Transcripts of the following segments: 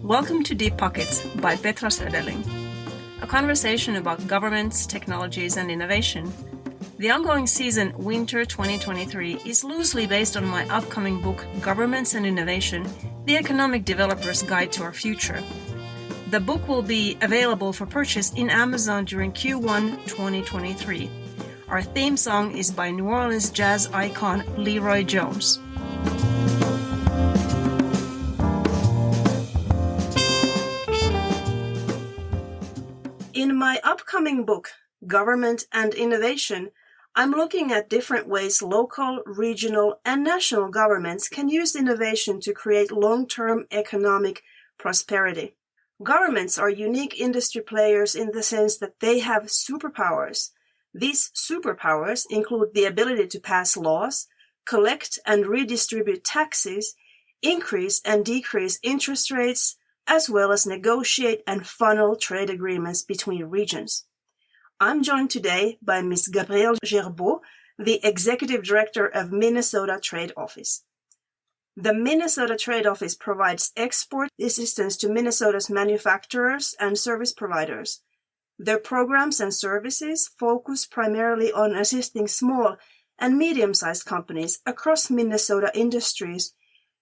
Welcome to Deep Pockets by Petra Söderling, a conversation about governments, technologies, and innovation. The ongoing season, Winter 2023, is loosely based on my upcoming book, Governments and Innovation, The Economic Developer's Guide to Our Future. The book will be available for purchase in Amazon during Q1 2023. Our theme song is by New Orleans jazz icon Leroy Jones. In my upcoming book, Government and Innovation, I'm looking at different ways local, regional, and national governments can use innovation to create long-term economic prosperity. Governments are unique industry players in the sense that they have superpowers. These superpowers include the ability to pass laws, collect and redistribute taxes, increase and decrease interest rates, as well as negotiate and funnel trade agreements between regions. I'm joined today by Ms. Gabrielle Gerbaud, the Executive Director of Minnesota Trade Office. The Minnesota Trade Office provides export assistance to Minnesota's manufacturers and service providers. Their programs and services focus primarily on assisting small and medium-sized companies across Minnesota industries,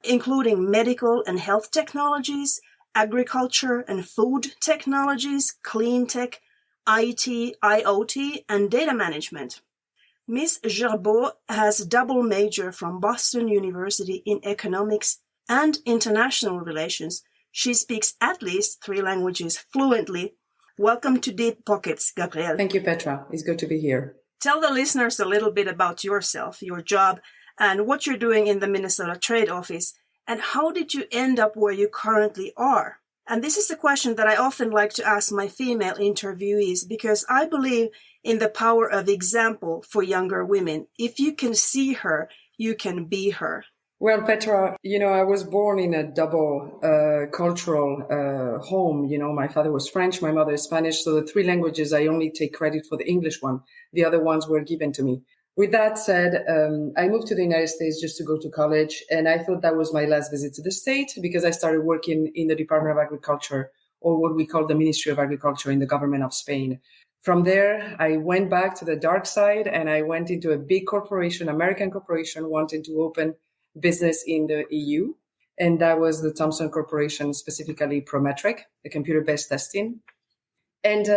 including medical and health technologies, agriculture and food technologies, clean tech, IT, IoT, and data management. Ms. Gerbaud has a double major from Boston University in economics and international relations. She speaks at least 3 languages fluently. Welcome to Deep Pockets, Gabrielle. Thank you, Petra. It's good to be here. Tell the listeners a little bit about yourself, your job, and what you're doing in the Minnesota Trade Office. And how did you end up where you currently are? And this is a question that I often like to ask my female interviewees because I believe in the power of example for younger women. If you can see her, you can be her. Well, Petra, I was born in a double cultural home. My father was French, my mother is Spanish. So the 3 languages, I only take credit for the English one. The other ones were given to me. With that said, I moved to the United States just to go to college, and I thought that was my last visit to the state because I started working in the Department of Agriculture, or what we call the Ministry of Agriculture in the government of Spain. From there, I went back to the dark side and I went into a big corporation, American corporation, wanting to open business in the EU. And that was the Thomson Corporation, specifically Prometric, a computer-based testing. And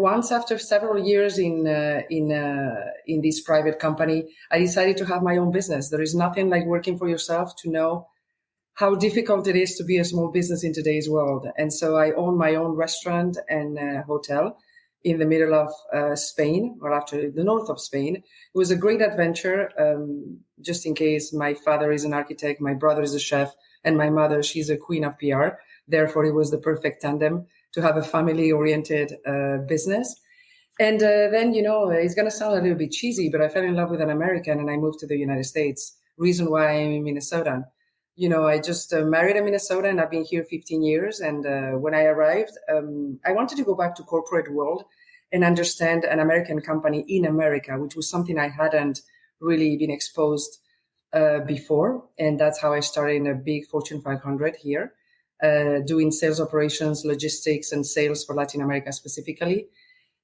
once after several years in this private company, I decided to have my own business. There is nothing like working for yourself to know how difficult it is to be a small business in today's world. And so I own my own restaurant and hotel in the middle of Spain, or after the north of Spain. It was a great adventure, just in case. My father is an architect, my brother is a chef, and my mother, she's a queen of PR. Therefore, it was the perfect tandem to have a family-oriented business. And then, it's going to sound a little bit cheesy, but I fell in love with an American and I moved to the United States. Reason why I'm in Minnesota. I just married a Minnesotan and I've been here 15 years. And when I arrived, I wanted to go back to corporate world and understand an American company in America, which was something I hadn't really been exposed before. And that's how I started in a big Fortune 500 here. Doing sales operations, logistics, and sales for Latin America specifically.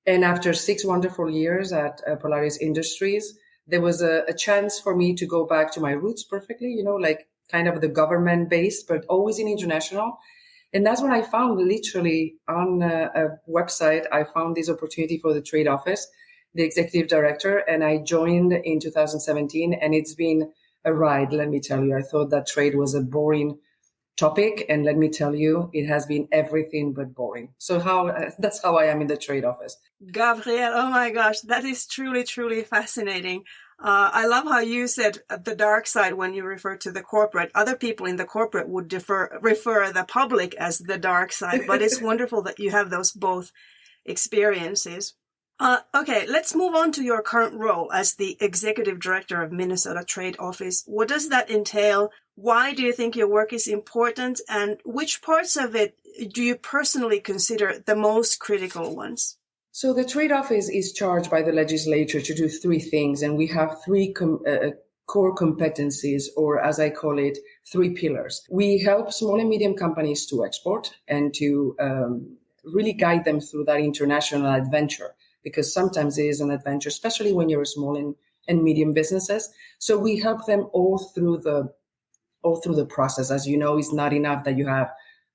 And after 6 wonderful years at Polaris Industries, there was a chance for me to go back to my roots perfectly, like kind of the government base, but always in international. And that's when I found literally on a website, I found this opportunity for the trade office, the executive director, and I joined in 2017. And it's been a ride, let me tell you. I thought that trade was a boring topic, and let me tell you, it has been everything but boring. So that's how I am in the trade office. Gabrielle, oh my gosh, that is truly, truly fascinating. I love how you said the dark side when you refer to the corporate. Other people in the corporate would refer the public as the dark side, but it's wonderful that you have those both experiences. Okay, let's move on to your current role as the Executive Director of Minnesota Trade Office. What does that entail? Why do you think your work is important? And which parts of it do you personally consider the most critical ones? So the trade office is charged by the legislature to do 3 things, and we have 3 core competencies, or as I call it, 3 pillars. We help small and medium companies to export and to really guide them through that international adventure, because sometimes it is an adventure, especially when you're a small and medium businesses. So we help them all through the process. As you know, it's not enough that you have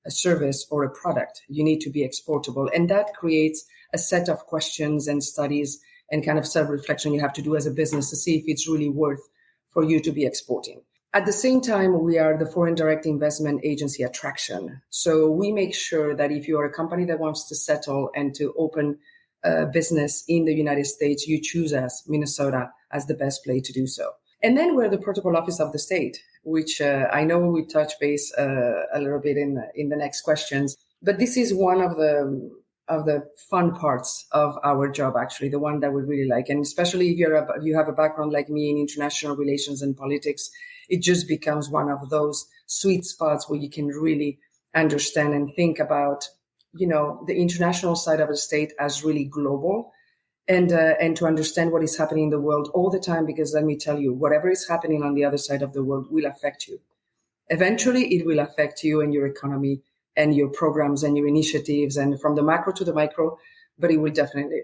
a service or a product. You need to be exportable. And that creates a set of questions and studies and kind of self-reflection you have to do as a business to see if it's really worth for you to be exporting. At the same time, we are the foreign direct investment agency attraction. So we make sure that if you are a company that wants to settle and to open a business in the United States, you choose us, Minnesota, as the best place to do so. And then we're the protocol office of the state, which I know we touch base a little bit in the next questions. But this is one of the fun parts of our job, actually, the one that we really like. And especially if you have a background like me in international relations and politics, it just becomes one of those sweet spots where you can really understand and think about, the international side of the state as really global, and to understand what is happening in the world all the time. Because let me tell you, whatever is happening on the other side of the world will affect you. Eventually, it will affect you and your economy and your programs and your initiatives, and from the macro to the micro, but it will definitely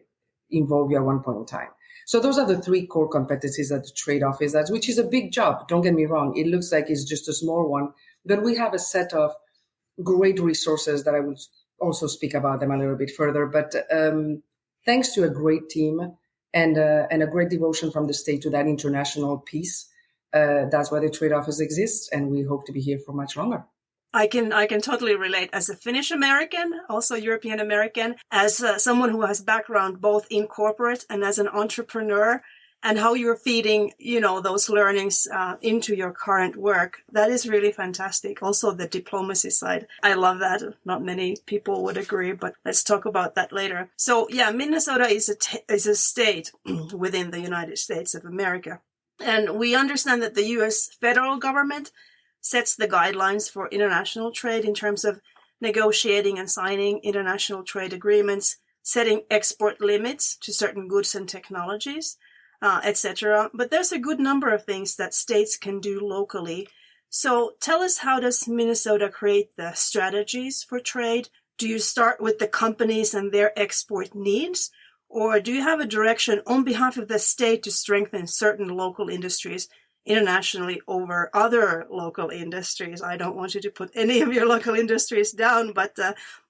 involve you at one point in time. So those are the 3 core competencies that the trade office has, which is a big job. Don't get me wrong. It looks like it's just a small one, but we have a set of great resources that I will also speak about them a little bit further. But thanks to a great team and a great devotion from the state to that international piece, that's why the trade office exists, and we hope to be here for much longer. I can totally relate as a Finnish American, also European American, as someone who has background both in corporate and as an entrepreneur, and how you're feeding, those learnings into your current work. That is really fantastic. Also the diplomacy side. I love that. Not many people would agree, but let's talk about that later. So yeah, Minnesota is a state within the United States of America. And we understand that the U.S. federal government sets the guidelines for international trade in terms of negotiating and signing international trade agreements, setting export limits to certain goods and technologies, etc. But there's a good number of things that states can do locally. So tell us, how does Minnesota create the strategies for trade? Do you start with the companies and their export needs? Or do you have a direction on behalf of the state to strengthen certain local industries internationally over other local industries? I don't want you to put any of your local industries down, but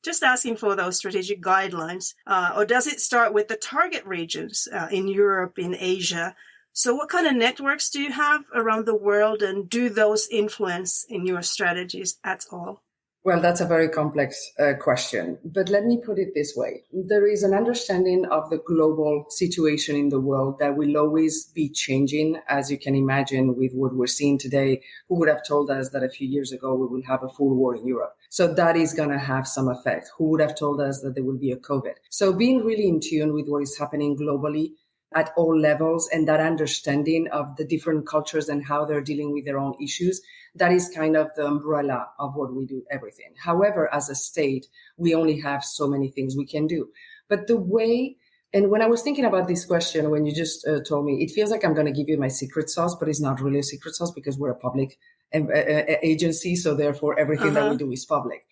just asking for those strategic guidelines. Or does it start with the target regions in Europe, in Asia? So what kind of networks do you have around the world, and do those influence in your strategies at all? Well, that's a very complex question, but let me put it this way. There is an understanding of the global situation in the world that will always be changing, as you can imagine, with what we're seeing today. Who would have told us that a few years ago we will have a full war in Europe? So that is going to have some effect. Who would have told us that there will be a COVID? So being really in tune with what is happening globally at all levels, and that understanding of the different cultures and how they're dealing with their own issues, that is kind of the umbrella of what we do, everything. However, as a state, we only have so many things we can do. But the way, and when I was thinking about this question, when you just told me, it feels like I'm going to give you my secret sauce, but it's not really a secret sauce because we're a public agency. So therefore, everything that we do is public.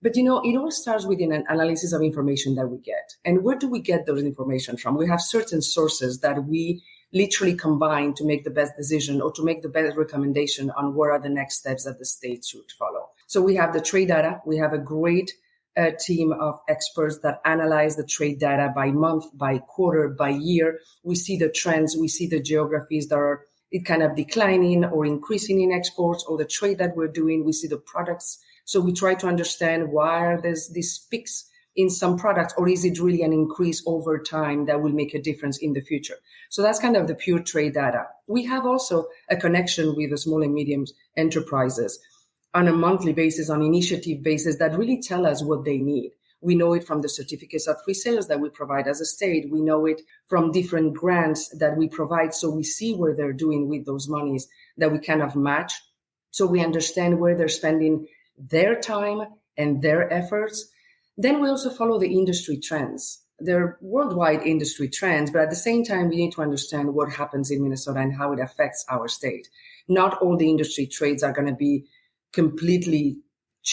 But, it all starts with an analysis of information that we get. And where do we get those information from? We have certain sources that we literally combine to make the best decision or to make the best recommendation on what are the next steps that the state should follow. So we have the trade data. We have a great team of experts that analyze the trade data by month, by quarter, by year. We see the trends. We see the geographies that are kind of declining or increasing in exports, or the trade that we're doing. We see the products. So we try to understand why are there these peaks in some products, or is it really an increase over time that will make a difference in the future? So that's kind of the pure trade data. We have also a connection with the small and medium enterprises on a monthly basis, on initiative basis, that really tell us what they need. We know it from the certificates of free sales that we provide as a state. We know it from different grants that we provide. So we see where they're doing with those monies that we kind of match. So we understand where they're spending their time and their efforts. Then we also follow the industry trends. they're worldwide industry trends, but at the same time, we need to understand what happens in Minnesota and how it affects our state. Not all the industry trades are going to be completely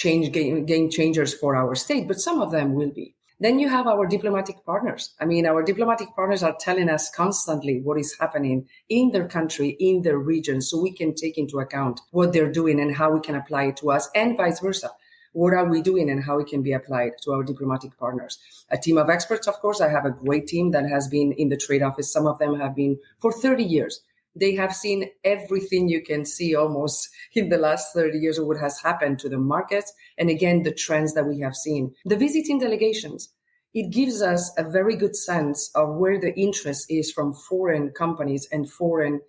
game changers for our state, but some of them will be. Then you have our diplomatic partners. I mean, our diplomatic partners are telling us constantly what is happening in their country, in their region, so we can take into account what they're doing and how we can apply it to us, and vice versa. What are we doing and how it can be applied to our diplomatic partners? A team of experts, of course. I have a great team that has been in the trade office. Some of them have been for 30 years. They have seen everything you can see almost in the last 30 years of what has happened to the markets. And again, the trends that we have seen. The visiting delegations, it gives us a very good sense of where the interest is from foreign companies and foreign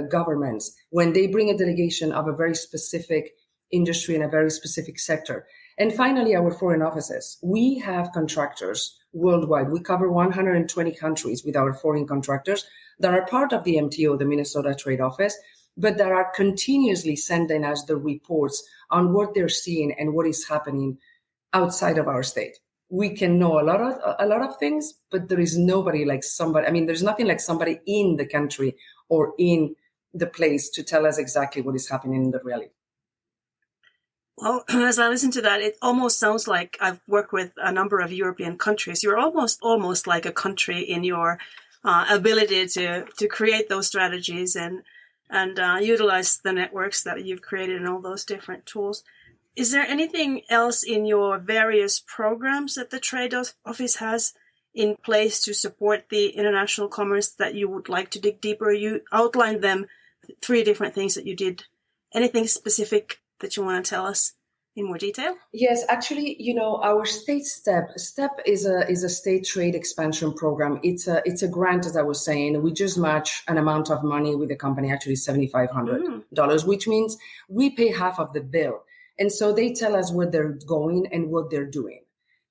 governments when they bring a delegation of a very specific industry in a very specific sector. And finally, our foreign offices. We have contractors worldwide. We cover 120 countries with our foreign contractors that are part of the MTO, the Minnesota Trade Office, but that are continuously sending us the reports on what they're seeing and what is happening outside of our state. We can know a lot of things, but there is nobody like somebody. I mean, there's nothing like somebody in the country or in the place to tell us exactly what is happening in the reality. Well, as I listen to that, it almost sounds like I've worked with a number of European countries. You're almost like a country in your ability to create those strategies and utilize the networks that you've created and all those different tools. Is there anything else in your various programs that the Trade Office has in place to support the international commerce that you would like to dig deeper? You outlined them, 3 different things that you did. Anything specific that you want to tell us in more detail? Yes, actually, our state STEP is a state trade expansion program. It's a grant, as I was saying. We just match an amount of money with the company, actually $7,500, which means we pay half of the bill. And so they tell us where they're going and what they're doing.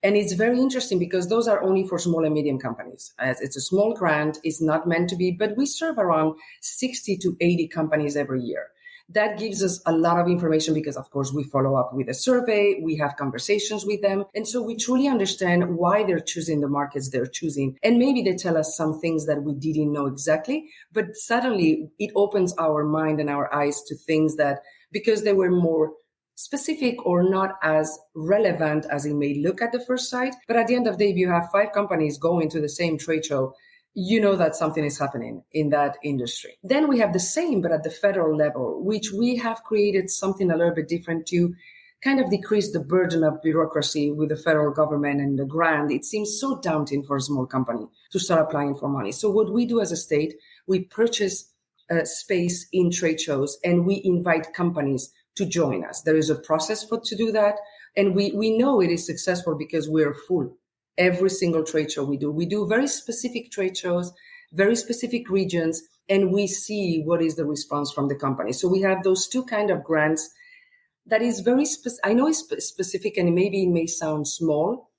And it's very interesting because those are only for small and medium companies. It's a small grant. It's not meant to be, but we serve around 60 to 80 companies every year. That gives us a lot of information because, of course, we follow up with a survey, we have conversations with them. And so we truly understand why they're choosing the markets they're choosing. And maybe they tell us some things that we didn't know exactly, but suddenly it opens our mind and our eyes to things that, because they were more specific or not as relevant as it may look at the first sight. But at the end of the day, if you have 5 companies going to the same trade show, you know that something is happening in that industry. Then we have the same, but at the federal level, which we have created something a little bit different to kind of decrease the burden of bureaucracy with the federal government and the grant. It seems so daunting for a small company to start applying for money. So what we do as a state, we purchase space in trade shows and we invite companies to join us. There is a process to do that. And we know it is successful because we're full. Every single trade show we do very specific trade shows, very specific regions, and we see what is the response from the company. So we have those 2 kind of grants that is very I know it's specific and maybe it may sound small,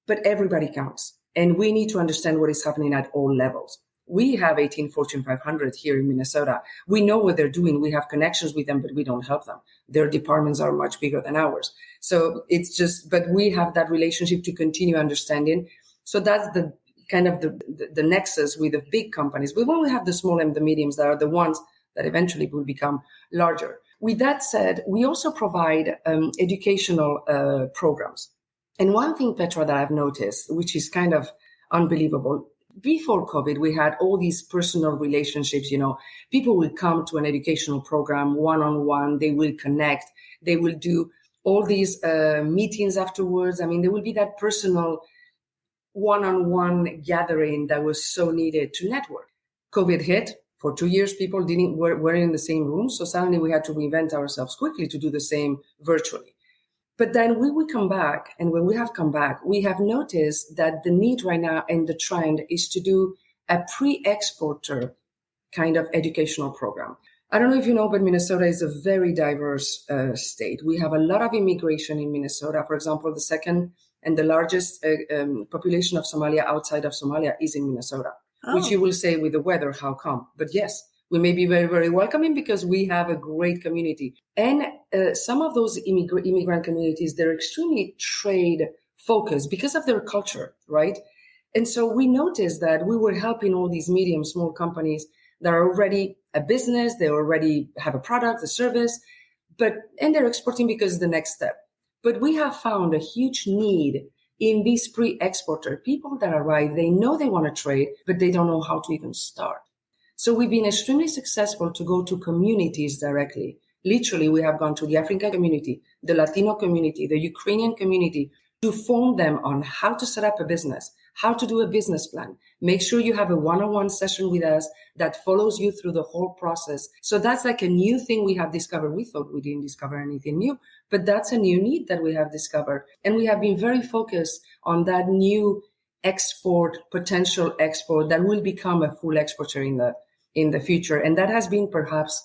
but everybody counts. And we need to understand what is happening at all levels. We have 18 Fortune 500 here in Minnesota. We know what they're doing. We have connections with them, but we don't help them. Their departments are much bigger than ours. So it's just, but we have that relationship to continue understanding. So that's the kind of the nexus with the big companies. But when we have the small and the mediums that are the ones that eventually will become larger. With that said, we also provide educational programs. And one thing, Petra, that I've noticed, which is kind of unbelievable, before COVID, we had all these personal relationships. People will come to an educational program one-on-one. They will connect. They will do all these meetings afterwards. I mean, there will be that personal one-on-one gathering that was so needed to network. COVID hit. For 2 years, people weren't in the same room. So suddenly we had to reinvent ourselves quickly to do the same virtually. But then when we come back, and when we have come back, we have noticed that the need right now and the trend is to do a pre-exporter kind of educational program. I don't know if you know, but Minnesota is a very diverse state. We have a lot of immigration in Minnesota. For example, the second and the largest population of Somalia outside of Somalia is in Minnesota, which you will say with the weather, how come? But yes, we may be very, very welcoming because we have a great community. And some of those immigrant communities, they're extremely trade focused because of their culture, right? And so we noticed that we were helping all these medium, small companies that are already a business, they already have a product, a service, and they're exporting because it's the next step. But we have found a huge need in these pre-exporter, people that arrive, they know they want to trade, but they don't know how to even start. So we've been extremely successful to go to communities directly. Literally, we have gone to the African community, the Latino community, the Ukrainian community, to form them on how to set up a business, how to do a business plan. Make sure you have a one-on-one session with us that follows you through the whole process. So that's like a new thing we have discovered. We thought we didn't discover anything new, but that's a new need that we have discovered. And we have been very focused on that new potential export that will become a full exporter in the future. And that has been perhaps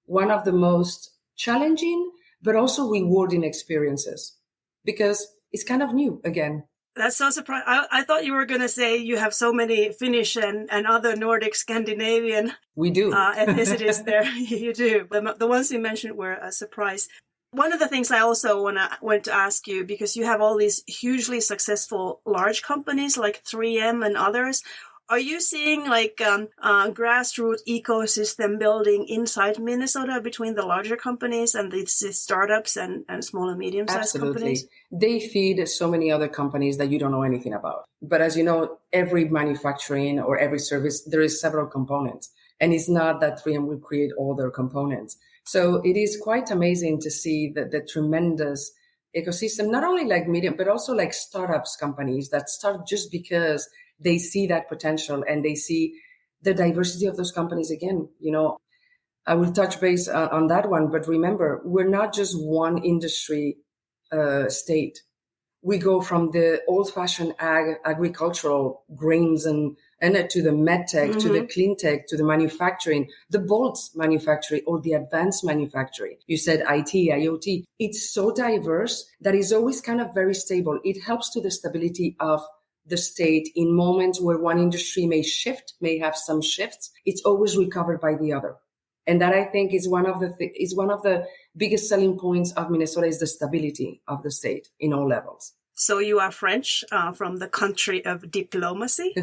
one of the most challenging, but also rewarding experiences, because it's kind of new again. That's so surprising. I thought you were going to say you have so many Finnish and other Nordic Scandinavian we do ethnicities there. You do. The ones you mentioned were a surprise. One of the things I also want to ask you, because you have all these hugely successful large companies like 3M and others, are you seeing like grassroots ecosystem building inside Minnesota between the larger companies and these startups and small and medium-sized companies? They feed so many other companies that you don't know anything about. But as you know, every manufacturing or every service, there is several components. And it's not that 3M will create all their components. So it is quite amazing to see the tremendous ecosystem, not only like medium, but also like startups companies that start just because they see that potential and they see the diversity of those companies again. You know, I will touch base on that one, but remember, we're not just one industry state. We go from the old-fashioned agricultural grains and to the medtech, to the clean tech, to the manufacturing, the bolts manufacturing or the advanced manufacturing. You said IT, IoT. It's so diverse that is always kind of very stable. It helps to the stability of the state in moments where one industry may have some shifts. It's always recovered by the other. And that I think is one of the biggest selling points of Minnesota is the stability of the state in all levels. So you are French from the country of diplomacy,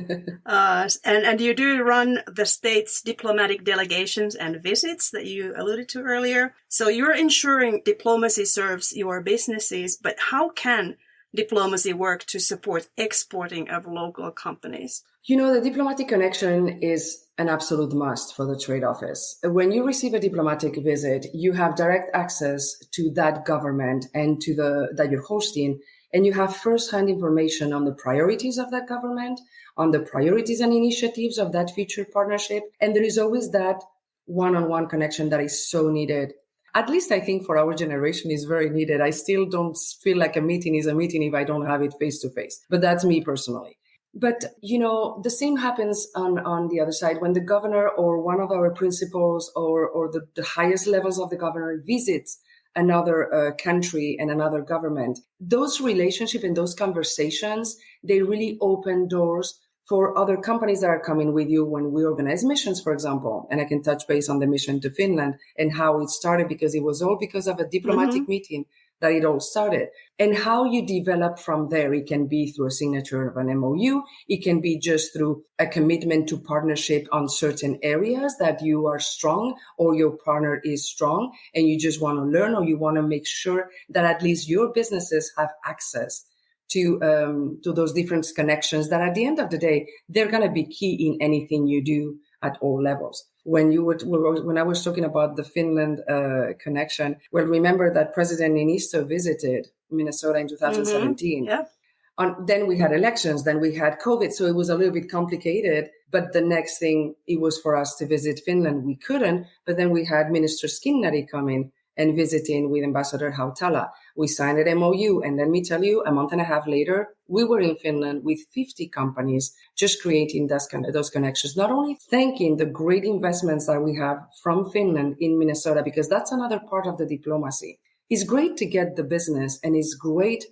and you do run the state's diplomatic delegations and visits that you alluded to earlier. So you're ensuring diplomacy serves your businesses, but how can diplomacy work to support exporting of local companies? You know, the diplomatic connection is an absolute must for the trade office. When you receive a diplomatic visit, you have direct access to that government and to that you're hosting, and you have first-hand information on the priorities of that government, on the priorities and initiatives of that future partnership. And there is always that one-on-one connection that is so needed. At least I think for our generation is very needed. I still don't feel like a meeting is a meeting if I don't have it face to face, but that's me personally. But, you know, the same happens on the other side when the governor or one of our principals or the highest levels of the governor visits another country and another government. Those relationships and those conversations, they really open doors for other companies that are coming with you when we organize missions, for example. And I can touch base on the mission to Finland and how it started, because it was all because of a diplomatic meeting that it all started. And how you develop from there. It can be through a signature of an MOU. It can be just through a commitment to partnership on certain areas that you are strong or your partner is strong and you just want to learn, or you want to make sure that at least your businesses have access to those different connections that at the end of the day, they're going to be key in anything you do at all levels. When I was talking about the Finland connection, well, remember that President Niinistö visited Minnesota in 2017. Yeah. Then we had elections, then we had COVID, so it was a little bit complicated. But the next thing, it was for us to visit Finland. We couldn't, but then we had Minister Skinnari coming and visiting with Ambassador Hautala. We signed an MOU, and let me tell you, a month and a half later, we were in Finland with 50 companies just creating those connections, not only thanking the great investments that we have from Finland in Minnesota, because that's another part of the diplomacy. It's great to get the business and it's great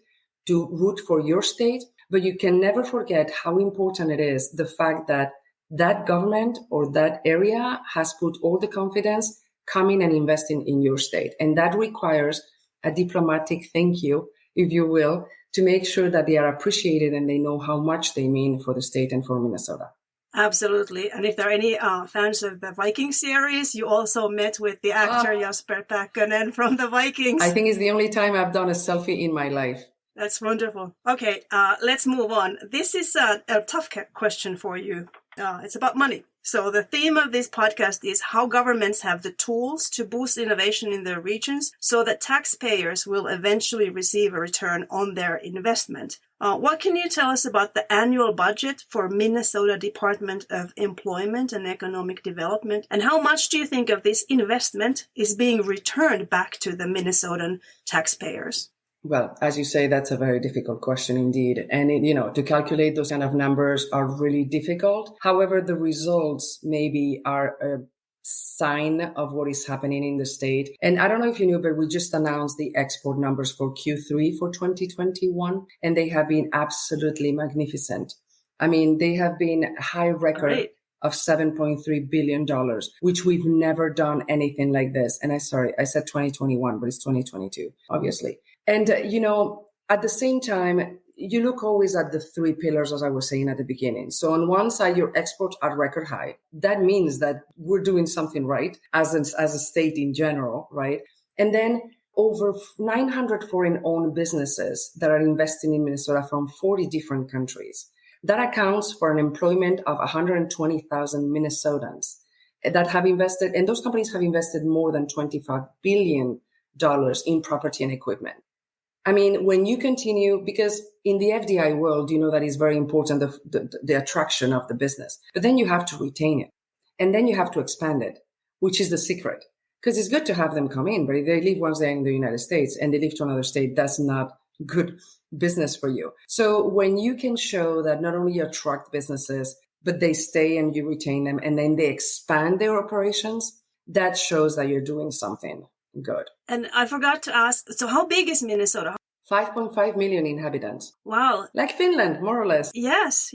to root for your state, but you can never forget how important it is, the fact that that government or that area has put all the confidence coming and investing in your state. And that requires a diplomatic thank you, if you will, to make sure that they are appreciated and they know how much they mean for the state and for Minnesota. Absolutely. And if there are any fans of the Viking series, you also met with the actor Jasper Päkkönen from the Vikings. I think it's the only time I've done a selfie in my life. That's wonderful. Okay, let's move on. This is a tough question for you. It's about money. So the theme of this podcast is how governments have the tools to boost innovation in their regions so that taxpayers will eventually receive a return on their investment. What can you tell us about the annual budget for Minnesota Department of Employment and Economic Development? And how much do you think of this investment is being returned back to the Minnesotan taxpayers? Well, as you say, that's a very difficult question indeed. And, to calculate those kind of numbers are really difficult. However, the results maybe are a sign of what is happening in the state. And I don't know if you knew, but we just announced the export numbers for Q3 for 2021, and they have been absolutely magnificent. I mean, they have been a high record of $7.3 billion, which we've never done anything like this. And I said 2021, but it's 2022, obviously. And, at the same time, you look always at the three pillars, as I was saying at the beginning. So on one side, your exports are record high. That means that we're doing something right as a state in general, right? And then over 900 foreign-owned businesses that are investing in Minnesota from 40 different countries. That accounts for an employment of 120,000 Minnesotans that have invested, and those companies have invested more than $25 billion in property and equipment. I mean, when you continue, because in the FDI world, that is very important, the attraction of the business, but then you have to retain it and then you have to expand it, which is the secret. Because it's good to have them come in, but if they leave once they're in the United States and they leave to another state, that's not good business for you. So when you can show that not only you attract businesses, but they stay and you retain them and then they expand their operations, that shows that you're doing something good. And I forgot to ask, so how big is Minnesota? 5.5 million inhabitants. Wow. Like Finland, more or less. Yes.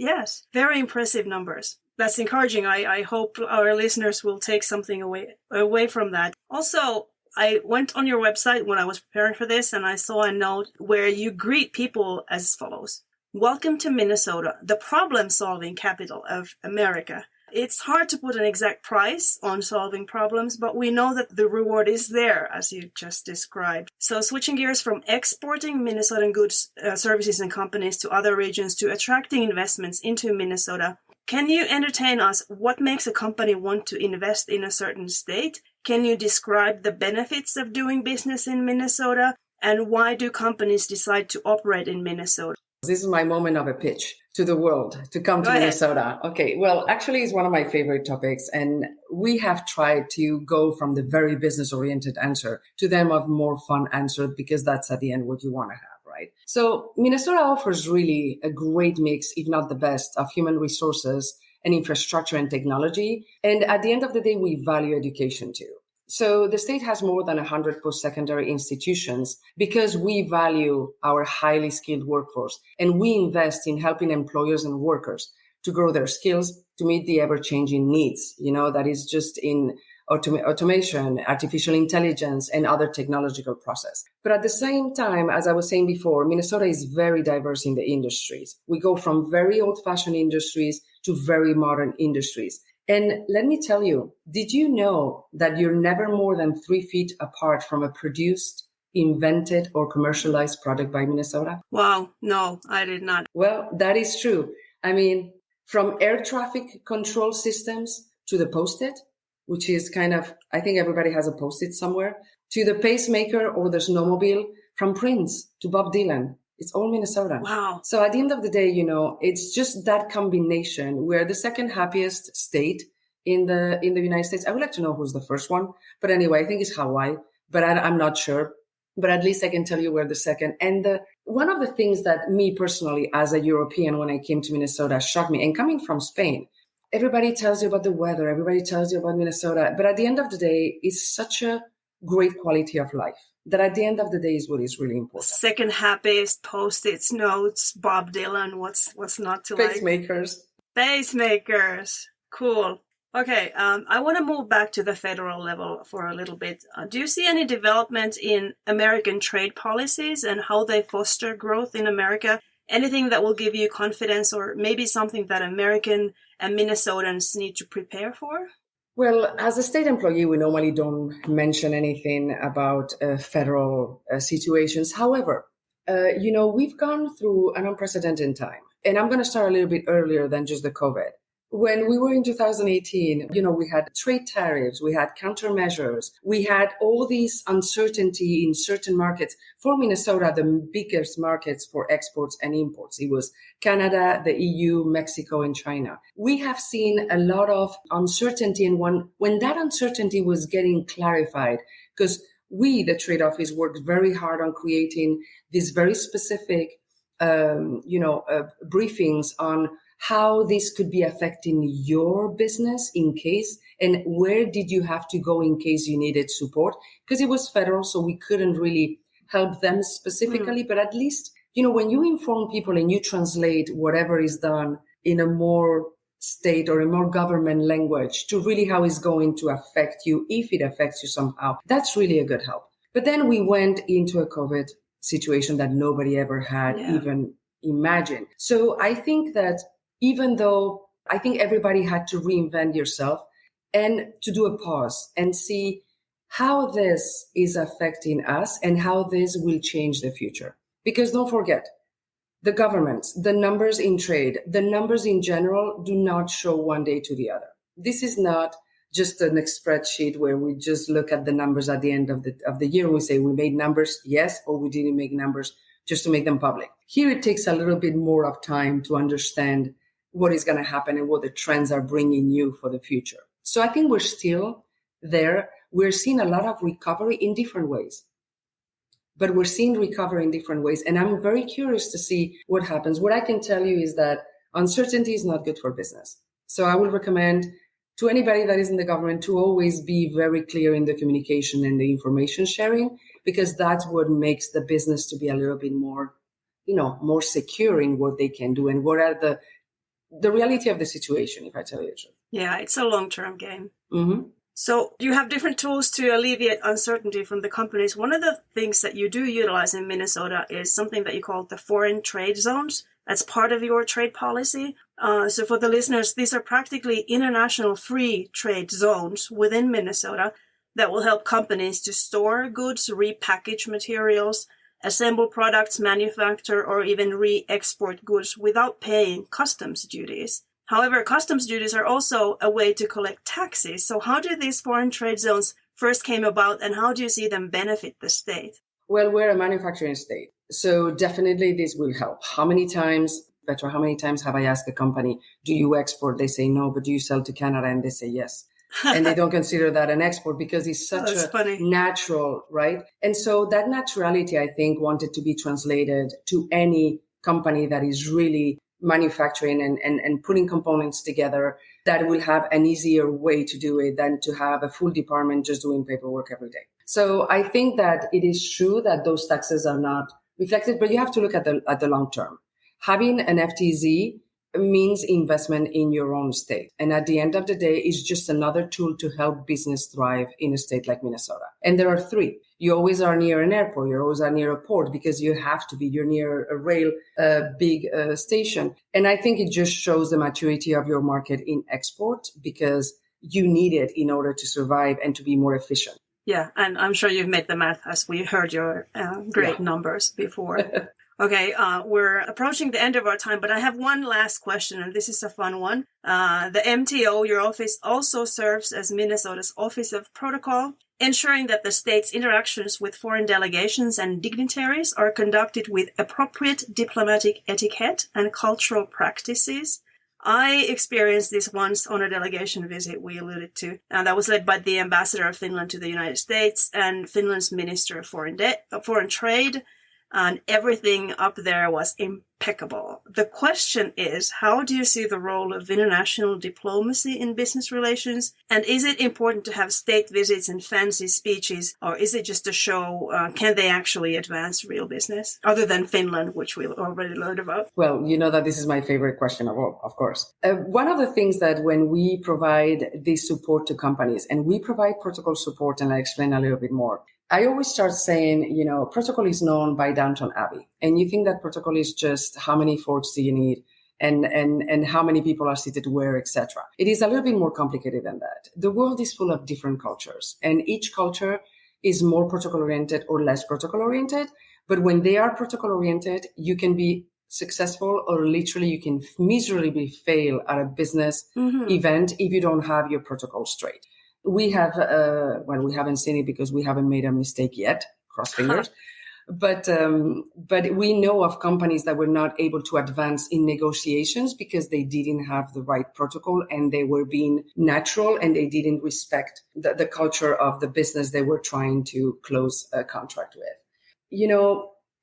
Very impressive numbers. That's encouraging. I hope our listeners will take something away from that. Also, I went on your website when I was preparing for this and I saw a note where you greet people as follows. Welcome to Minnesota, the problem-solving capital of America. It's hard to put an exact price on solving problems, but we know that the reward is there, as you just described. So switching gears from exporting Minnesotan goods, services, and companies to other regions to attracting investments into Minnesota, can you entertain us what makes a company want to invest in a certain state? Can you describe the benefits of doing business in Minnesota? And why do companies decide to operate in Minnesota? This is my moment of a pitch to the world to come to Minnesota. Okay, well, actually, it's one of my favorite topics. And we have tried to go from the very business-oriented answer to them of more fun answer, because that's at the end what you want to have, right? So Minnesota offers really a great mix, if not the best, of human resources and infrastructure and technology. And at the end of the day, we value education too. So the state has more than 100 post-secondary institutions because we value our highly skilled workforce and we invest in helping employers and workers to grow their skills to meet the ever-changing needs, that is just in automation, artificial intelligence, and other technological process. But at the same time, as I was saying before, Minnesota is very diverse in the industries. We go from very old-fashioned industries to very modern industries. And let me tell you, did you know that you're never more than 3 feet apart from a produced, invented, or commercialized product by Minnesota? Wow, no, I did not. Well, that is true. I mean, from air traffic control systems to the Post-it, which is kind of, I think everybody has a Post-it somewhere, to the pacemaker or the snowmobile, from Prince to Bob Dylan. It's all Minnesota. Wow. So at the end of the day, it's just that combination. We're the second happiest state in the United States. I would like to know who's the first one. But anyway, I think it's Hawaii, but I'm not sure. But at least I can tell you we're the second. And one of the things that me personally, as a European, when I came to Minnesota, shocked me. And coming from Spain, everybody tells you about the weather. Everybody tells you about Minnesota. But at the end of the day, it's such a great quality of life that at the end of the day is what is really important. Second happiest, Post-its, notes, Bob Dylan, what's not to like? Pacemakers. Pacemakers. Cool. Okay, I want to move back to the federal level for a little bit. Do you see any development in American trade policies and how they foster growth in America? Anything that will give you confidence, or maybe something that American and Minnesotans need to prepare for? Well, as a state employee, we normally don't mention anything about federal situations. However, we've gone through an unprecedented time. And I'm going to start a little bit earlier than just the COVID. When we were in 2018, we had trade tariffs, we had countermeasures, we had all this uncertainty in certain markets. For Minnesota, the biggest markets for exports and imports, it was Canada, the EU, Mexico, and China. We have seen a lot of uncertainty. And when that uncertainty was getting clarified, because we, the trade office, worked very hard on creating these very specific briefings on how this could be affecting your business in case, and where did you have to go in case you needed support, because it was federal, so we couldn't really help them specifically. But at least, when you inform people and you translate whatever is done in a more state or a more government language to really how it's going to affect you, if it affects you somehow, that's really a good help. But then we went into a COVID situation that nobody ever had even imagined. So I think that even though I think everybody had to reinvent yourself and to do a pause and see how this is affecting us and how this will change the future. Because don't forget, the governments, the numbers in trade, the numbers in general do not show one day to the other. This is not just a spreadsheet where we just look at the numbers at the end of the year and we say we made numbers, yes, or we didn't make numbers just to make them public. Here it takes a little bit more of time to understand what is going to happen and what the trends are bringing you for the future. So I think we're still there. We're seeing a lot of recovery in different ways, but we're seeing recovery in different ways. And I'm very curious to see what happens. What I can tell you is that uncertainty is not good for business. So I would recommend to anybody that is in the government to always be very clear in the communication and the information sharing, because that's what makes the business to be a little bit more, more secure in what they can do and what are the reality of the situation, if I tell you the truth. Yeah, it's a long-term game. Mm-hmm. So you have different tools to alleviate uncertainty from the companies. One of the things that you do utilize in Minnesota is something that you call the foreign trade zones. That's part of your trade policy. So for the listeners, these are practically international free trade zones within Minnesota that will help companies to store goods, repackage materials, assemble products, manufacture, or even re-export goods without paying customs duties. However, customs duties are also a way to collect taxes. So how do these foreign trade zones first came about, and how do you see them benefit the state? Well, we're a manufacturing state, so definitely this will help. How many times have I asked a company, do you export? They say no, but do you sell to Canada? And they say yes. And they don't consider that an export because it's such natural, right? And so that naturality, I think, wanted to be translated to any company that is really manufacturing and putting components together, that will have an easier way to do it than to have a full department just doing paperwork every day. So I think that it is true that those taxes are not reflected, but you have to look at the long term. Having an FTZ means investment in your own state. And at the end of the day, it's just another tool to help business thrive in a state like Minnesota. And there are three. You always are near an airport. You always are near a port because you have to be. You're near a rail, big station. And I think it just shows the maturity of your market in export because you need it in order to survive and to be more efficient. Yeah, and I'm sure you've made the math as we heard your great numbers before. Okay, we're approaching the end of our time, but I have one last question, and this is a fun one. The MTO, your office, also serves as Minnesota's Office of Protocol, ensuring that the state's interactions with foreign delegations and dignitaries are conducted with appropriate diplomatic etiquette and cultural practices. I experienced this once on a delegation visit we alluded to, and that was led by the ambassador of Finland to the United States and Finland's Minister of Foreign Trade. and everything up there was impeccable. The question is, how do you see the role of international diplomacy in business relations? And is it important to have state visits and fancy speeches, or is it just a show? Can they actually advance real business, other than Finland, which we already learned about? Well, you know that this is my favorite question of all, of course. One of the things that when we provide this support to companies, and we provide protocol support, and I'll explain a little bit more, I always start saying, protocol is known by Downton Abbey. And you think that protocol is just how many forks do you need and how many people are seated where, etc. It is a little bit more complicated than that. The world is full of different cultures, and each culture is more protocol-oriented or less protocol-oriented. But when they are protocol-oriented, you can be successful, or literally you can miserably fail at a business event if you don't have your protocol straight. We have, we haven't seen it because we haven't made a mistake yet, cross fingers. But we know of companies that were not able to advance in negotiations because they didn't have the right protocol, and they were being natural, and they didn't respect the culture of the business they were trying to close a contract with.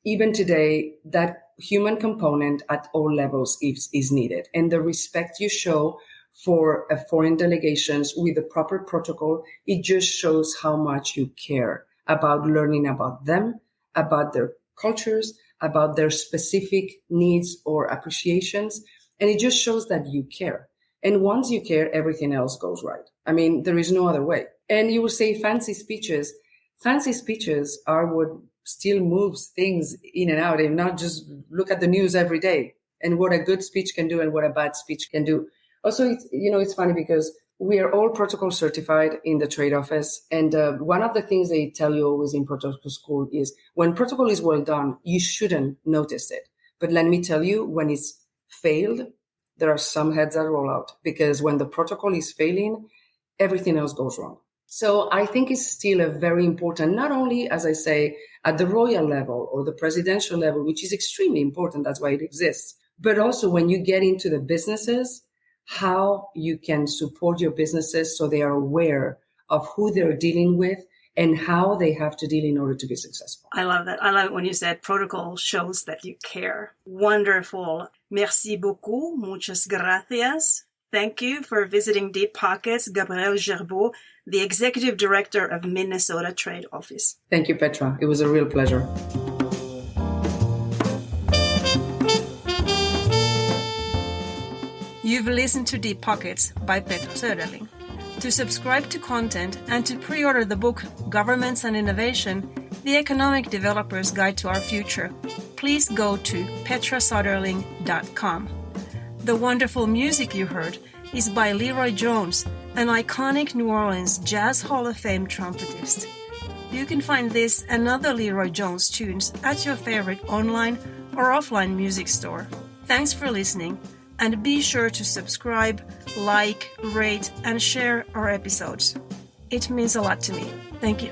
Even today, that human component at all levels is needed. And the respect you show for foreign delegations with the proper protocol, it just shows how much you care about learning about them, about their cultures, about their specific needs or appreciations. And it just shows that you care. And once you care, everything else goes right. I mean, there is no other way. And you will say fancy speeches. Fancy speeches are what still moves things in and out, and not just look at the news every day and what a good speech can do and what a bad speech can do. Also, it's funny because we are all protocol certified in the trade office. And one of the things they tell you always in protocol school is when protocol is well done, you shouldn't notice it. But let me tell you, when it's failed, there are some heads that roll out, because when the protocol is failing, everything else goes wrong. So I think it's still a very important, not only, as I say, at the royal level or the presidential level, which is extremely important, that's why it exists, but also when you get into the businesses, how you can support your businesses so they are aware of who they're dealing with and how they have to deal in order to be successful. I love that. I love it when you said protocol shows that you care. Wonderful. Merci beaucoup. Muchas gracias. Thank you for visiting Deep Pockets, Gabrielle Gerbaud, the Executive Director of Minnesota Trade Office. Thank you, Petra. It was a real pleasure. You've listened to Deep Pockets by Petra Söderling. To subscribe to content and to pre-order the book Governments and Innovation, The Economic Developer's Guide to Our Future, please go to petrasoderling.com. The wonderful music you heard is by Leroy Jones, an iconic New Orleans Jazz Hall of Fame trumpetist. You can find this and other Leroy Jones tunes at your favorite online or offline music store. Thanks for listening, and be sure to subscribe, like, rate, and share our episodes. It means a lot to me. Thank you.